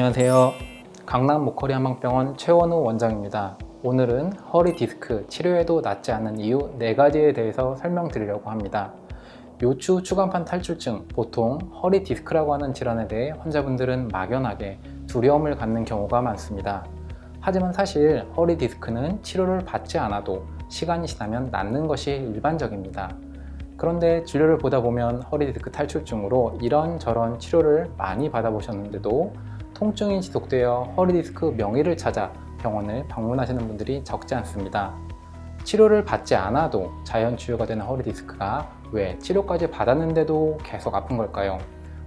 안녕하세요. 강남 목허리 한방병원 최원우 원장입니다. 오늘은 허리 디스크 치료해도 낫지 않는 이유 4가지에 대해서 설명드리려고 합니다. 요추 추간판 탈출증, 보통 허리 디스크라고 하는 질환에 대해 환자분들은 막연하게 두려움을 갖는 경우가 많습니다. 하지만 사실 허리 디스크는 치료를 받지 않아도 시간이 지나면 낫는 것이 일반적입니다. 그런데 진료를 보다 보면 허리 디스크 탈출증으로 이런저런 치료를 많이 받아보셨는데도 통증이 지속되어 허리 디스크 명의를 찾아 병원을 방문하시는 분들이 적지 않습니다. 치료를 받지 않아도 자연 치유가 되는 허리 디스크가 왜 치료까지 받았는데도 계속 아픈 걸까요?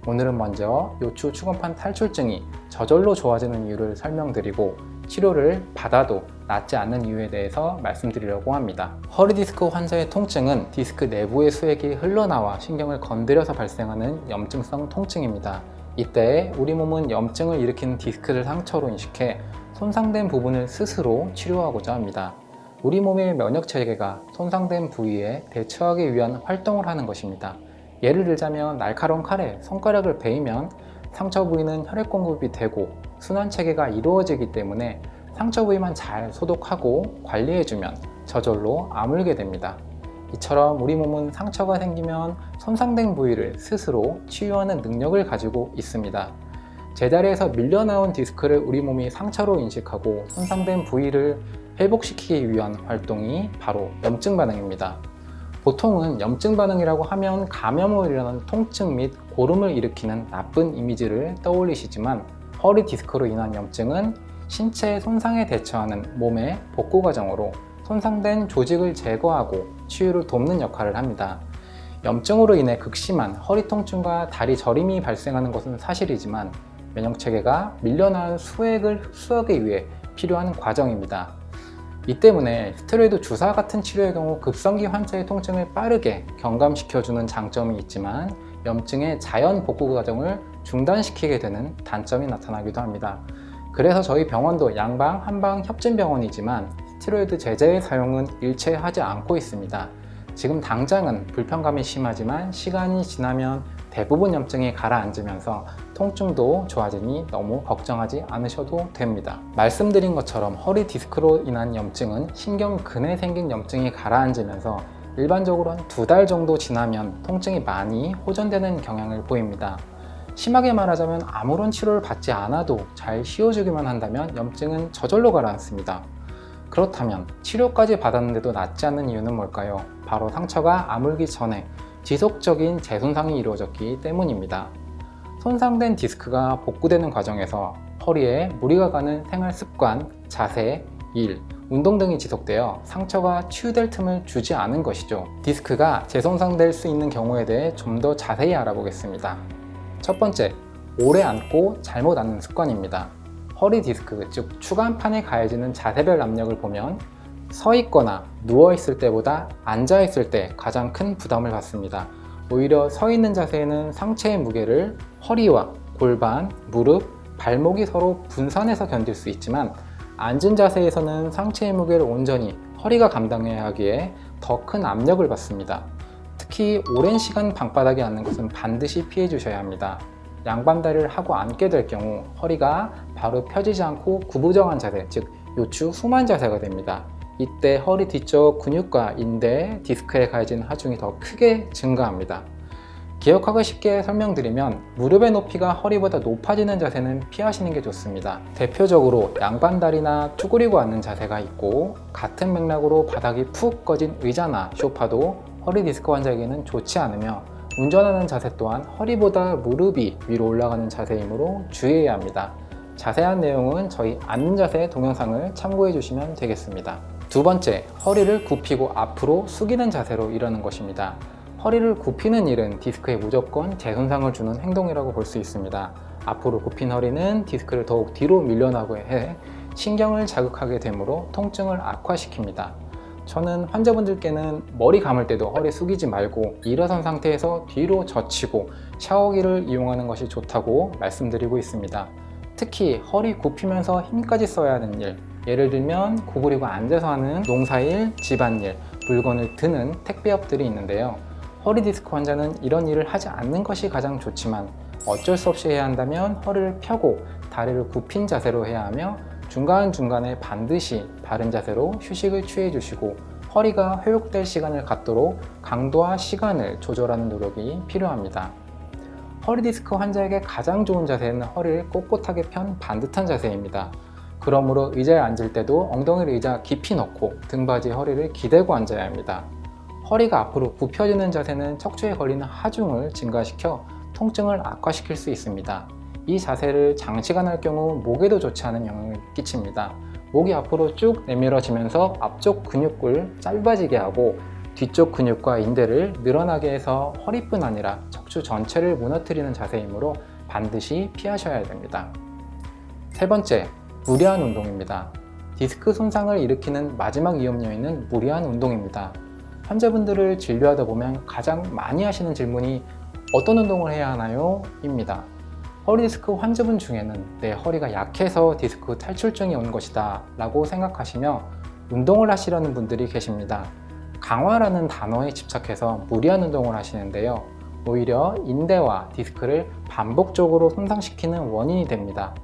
오늘은 먼저 요추 추간판 탈출증이 저절로 좋아지는 이유를 설명드리고 치료를 받아도 낫지 않는 이유에 대해서 말씀드리려고 합니다. 허리 디스크 환자의 통증은 디스크 내부의 수액이 흘러나와 신경을 건드려서 발생하는 염증성 통증입니다. 이때 우리 몸은 염증을 일으키는 디스크를 상처로 인식해 손상된 부분을 스스로 치료하고자 합니다. 우리 몸의 면역 체계가 손상된 부위에 대처하기 위한 활동을 하는 것입니다. 예를 들자면 날카로운 칼에 손가락을 베이면 상처 부위는 혈액 공급이 되고 순환 체계가 이루어지기 때문에 상처 부위만 잘 소독하고 관리해주면 저절로 아물게 됩니다. 이처럼 우리 몸은 상처가 생기면 손상된 부위를 스스로 치유하는 능력을 가지고 있습니다. 제자리에서 밀려나온 디스크를 우리 몸이 상처로 인식하고 손상된 부위를 회복시키기 위한 활동이 바로 염증 반응입니다. 보통은 염증 반응이라고 하면 감염으로 일어나는 통증 및 고름을 일으키는 나쁜 이미지를 떠올리시지만 허리 디스크로 인한 염증은 신체의 손상에 대처하는 몸의 복구 과정으로 손상된 조직을 제거하고 치유를 돕는 역할을 합니다. 염증으로 인해 극심한 허리 통증과 다리 저림이 발생하는 것은 사실이지만 면역체계가 밀려나온 수액을 흡수하기 위해 필요한 과정입니다. 이 때문에 스테로이드 주사 같은 치료의 경우 급성기 환자의 통증을 빠르게 경감시켜주는 장점이 있지만 염증의 자연 복구 과정을 중단시키게 되는 단점이 나타나기도 합니다. 그래서 저희 병원도 양방, 한방 협진병원이지만 스테로이드 제제의 사용은 일체 하지 않고 있습니다. 지금 당장은 불편감이 심하지만 시간이 지나면 대부분 염증이 가라앉으면서 통증도 좋아지니 너무 걱정하지 않으셔도 됩니다. 말씀드린 것처럼 허리 디스크로 인한 염증은 신경근에 생긴 염증이 가라앉으면서 일반적으로 한 2달 정도 지나면 통증이 많이 호전되는 경향을 보입니다. 심하게 말하자면 아무런 치료를 받지 않아도 잘 쉬어주기만 한다면 염증은 저절로 가라앉습니다. 그렇다면 치료까지 받았는데도 낫지 않는 이유는 뭘까요? 바로 상처가 아물기 전에 지속적인 재손상이 이루어졌기 때문입니다. 손상된 디스크가 복구되는 과정에서 허리에 무리가 가는 생활 습관, 자세, 일, 운동 등이 지속되어 상처가 치유될 틈을 주지 않은 것이죠. 디스크가 재손상될 수 있는 경우에 대해 좀 더 자세히 알아보겠습니다. 첫 번째, 오래 앉고 잘못 앉는 습관입니다. 허리 디스크, 즉 추간판에 가해지는 자세별 압력을 보면 서 있거나 누워 있을 때보다 앉아 있을 때 가장 큰 부담을 받습니다. 오히려 서 있는 자세에는 상체의 무게를 허리와 골반, 무릎, 발목이 서로 분산해서 견딜 수 있지만 앉은 자세에서는 상체의 무게를 온전히 허리가 감당해야 하기에 더 큰 압력을 받습니다. 특히 오랜 시간 방바닥에 앉는 것은 반드시 피해 주셔야 합니다. 양반다리를 하고 앉게 될 경우 허리가 바로 펴지지 않고 구부정한 자세, 즉 요추 후만 자세가 됩니다. 이때 허리 뒤쪽 근육과 인대, 디스크에 가해진 하중이 더 크게 증가합니다. 기억하기 쉽게 설명드리면 무릎의 높이가 허리보다 높아지는 자세는 피하시는 게 좋습니다. 대표적으로 양반다리나 쭈그리고 앉는 자세가 있고 같은 맥락으로 바닥이 푹 꺼진 의자나 소파도 허리 디스크 환자에게는 좋지 않으며 운전하는 자세 또한 허리보다 무릎이 위로 올라가는 자세이므로 주의해야 합니다. 자세한 내용은 저희 앉는 자세 동영상을 참고해 주시면 되겠습니다. 두 번째, 허리를 굽히고 앞으로 숙이는 자세로 일하는 것입니다. 허리를 굽히는 일은 디스크에 무조건 재손상을 주는 행동이라고 볼 수 있습니다. 앞으로 굽힌 허리는 디스크를 더욱 뒤로 밀려나게 해 신경을 자극하게 되므로 통증을 악화시킵니다. 저는 환자분들께는 머리 감을 때도 허리 숙이지 말고 일어선 상태에서 뒤로 젖히고 샤워기를 이용하는 것이 좋다고 말씀드리고 있습니다. 특히 허리 굽히면서 힘까지 써야 하는 일, 예를 들면 구부리고 앉아서 하는 농사일, 집안일, 물건을 드는 택배업들이 있는데요. 허리 디스크 환자는 이런 일을 하지 않는 것이 가장 좋지만 어쩔 수 없이 해야 한다면 허리를 펴고 다리를 굽힌 자세로 해야 하며 중간중간에 반드시 바른 자세로 휴식을 취해 주시고 허리가 회복될 시간을 갖도록 강도와 시간을 조절하는 노력이 필요합니다. 허리 디스크 환자에게 가장 좋은 자세는 허리를 꼿꼿하게 편 반듯한 자세입니다. 그러므로 의자에 앉을 때도 엉덩이를 의자 깊이 넣고 등받이에 허리를 기대고 앉아야 합니다. 허리가 앞으로 굽혀지는 자세는 척추에 걸리는 하중을 증가시켜 통증을 악화시킬 수 있습니다. 이 자세를 장시간 할 경우 목에도 좋지 않은 영향을 끼칩니다. 목이 앞으로 쭉 내밀어지면서 앞쪽 근육을 짧아지게 하고 뒤쪽 근육과 인대를 늘어나게 해서 허리뿐 아니라 척추 전체를 무너뜨리는 자세이므로 반드시 피하셔야 됩니다. 세 번째, 무리한 운동입니다. 디스크 손상을 일으키는 마지막 위험 요인은 무리한 운동입니다. 환자분들을 진료하다 보면 가장 많이 하시는 질문이 어떤 운동을 해야 하나요? 입니다. 허리 디스크 환자분 중에는 내 허리가 약해서 디스크 탈출증이 온 것이다 라고 생각하시며 운동을 하시려는 분들이 계십니다. 강화라는 단어에 집착해서 무리한 운동을 하시는데요. 오히려 인대와 디스크를 반복적으로 손상시키는 원인이 됩니다.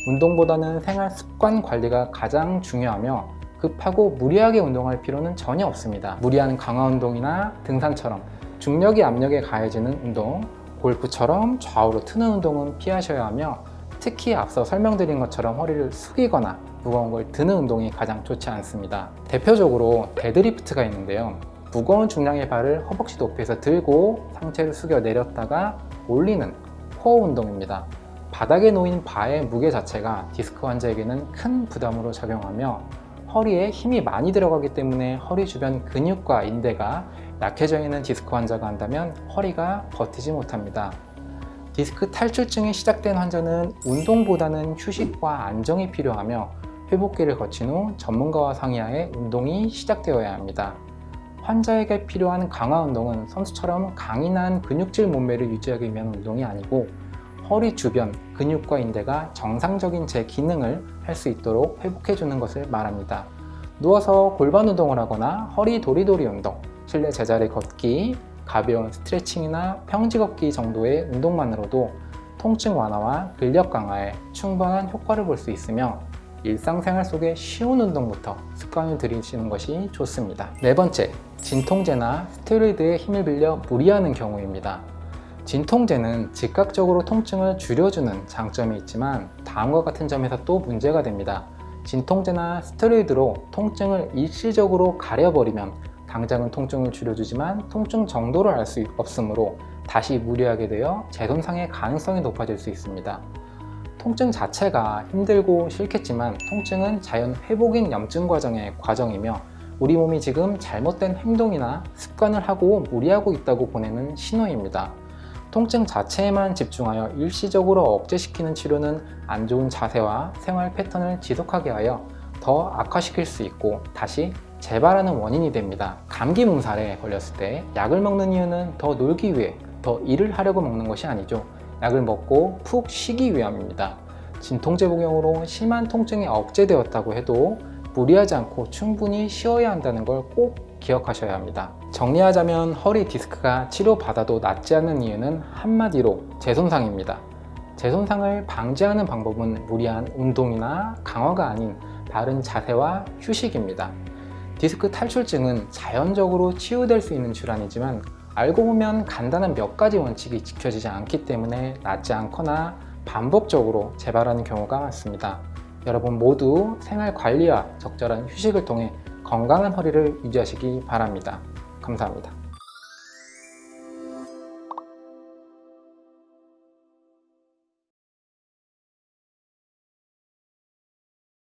운동보다는 생활 습관 관리가 가장 중요하며 급하고 무리하게 운동할 필요는 전혀 없습니다. 무리한 강화 운동이나 등산처럼 중력이 압력에 가해지는 운동, 골프처럼 좌우로 트는 운동은 피하셔야 하며 특히 앞서 설명드린 것처럼 허리를 숙이거나 무거운 걸 드는 운동이 가장 좋지 않습니다. 대표적으로 데드리프트가 있는데요. 무거운 중량의 발을 허벅지 높이에서 들고 상체를 숙여 내렸다가 올리는 코어 운동입니다. 바닥에 놓인 바의 무게 자체가 디스크 환자에게는 큰 부담으로 작용하며 허리에 힘이 많이 들어가기 때문에 허리 주변 근육과 인대가 약해져 있는 디스크 환자가 한다면 허리가 버티지 못합니다. 디스크 탈출증이 시작된 환자는 운동보다는 휴식과 안정이 필요하며 회복기를 거친 후 전문가와 상의하에 운동이 시작되어야 합니다. 환자에게 필요한 강화 운동은 선수처럼 강인한 근육질 몸매를 유지하기 위한 운동이 아니고 허리 주변 근육과 인대가 정상적인 제 기능을 할 수 있도록 회복해주는 것을 말합니다. 누워서 골반 운동을 하거나 허리 도리도리 운동, 실내 제자리 걷기, 가벼운 스트레칭이나 평지 걷기 정도의 운동만으로도 통증 완화와 근력 강화에 충분한 효과를 볼 수 있으며 일상생활 속에 쉬운 운동부터 습관을 들이시는 것이 좋습니다. 네 번째, 진통제나 스테로이드에 힘을 빌려 무리하는 경우입니다. 진통제는 즉각적으로 통증을 줄여주는 장점이 있지만 다음과 같은 점에서 또 문제가 됩니다. 진통제나 스테로이드로 통증을 일시적으로 가려버리면 당장은 통증을 줄여주지만 통증 정도를 알 수 없으므로 다시 무리하게 되어 재손상의 가능성이 높아질 수 있습니다. 통증 자체가 힘들고 싫겠지만 통증은 자연 회복인 염증 과정의 과정이며 우리 몸이 지금 잘못된 행동이나 습관을 하고 무리하고 있다고 보내는 신호입니다. 통증 자체에만 집중하여 일시적으로 억제시키는 치료는 안 좋은 자세와 생활 패턴을 지속하게 하여 더 악화시킬 수 있고 다시 재발하는 원인이 됩니다. 감기 몸살에 걸렸을 때 약을 먹는 이유는 더 놀기 위해, 더 일을 하려고 먹는 것이 아니죠. 약을 먹고 푹 쉬기 위함입니다. 진통제 복용으로 심한 통증이 억제되었다고 해도 무리하지 않고 충분히 쉬어야 한다는 걸 꼭 기억하셔야 합니다. 정리하자면 허리 디스크가 치료받아도 낫지 않는 이유는 한마디로 재손상입니다. 재손상을 방지하는 방법은 무리한 운동이나 강화가 아닌 바른 자세와 휴식입니다. 디스크 탈출증은 자연적으로 치유될 수 있는 질환이지만 알고 보면 간단한 몇 가지 원칙이 지켜지지 않기 때문에 낫지 않거나 반복적으로 재발하는 경우가 많습니다. 여러분 모두 생활 관리와 적절한 휴식을 통해 건강한 허리를 유지하시기 바랍니다. 감사합니다.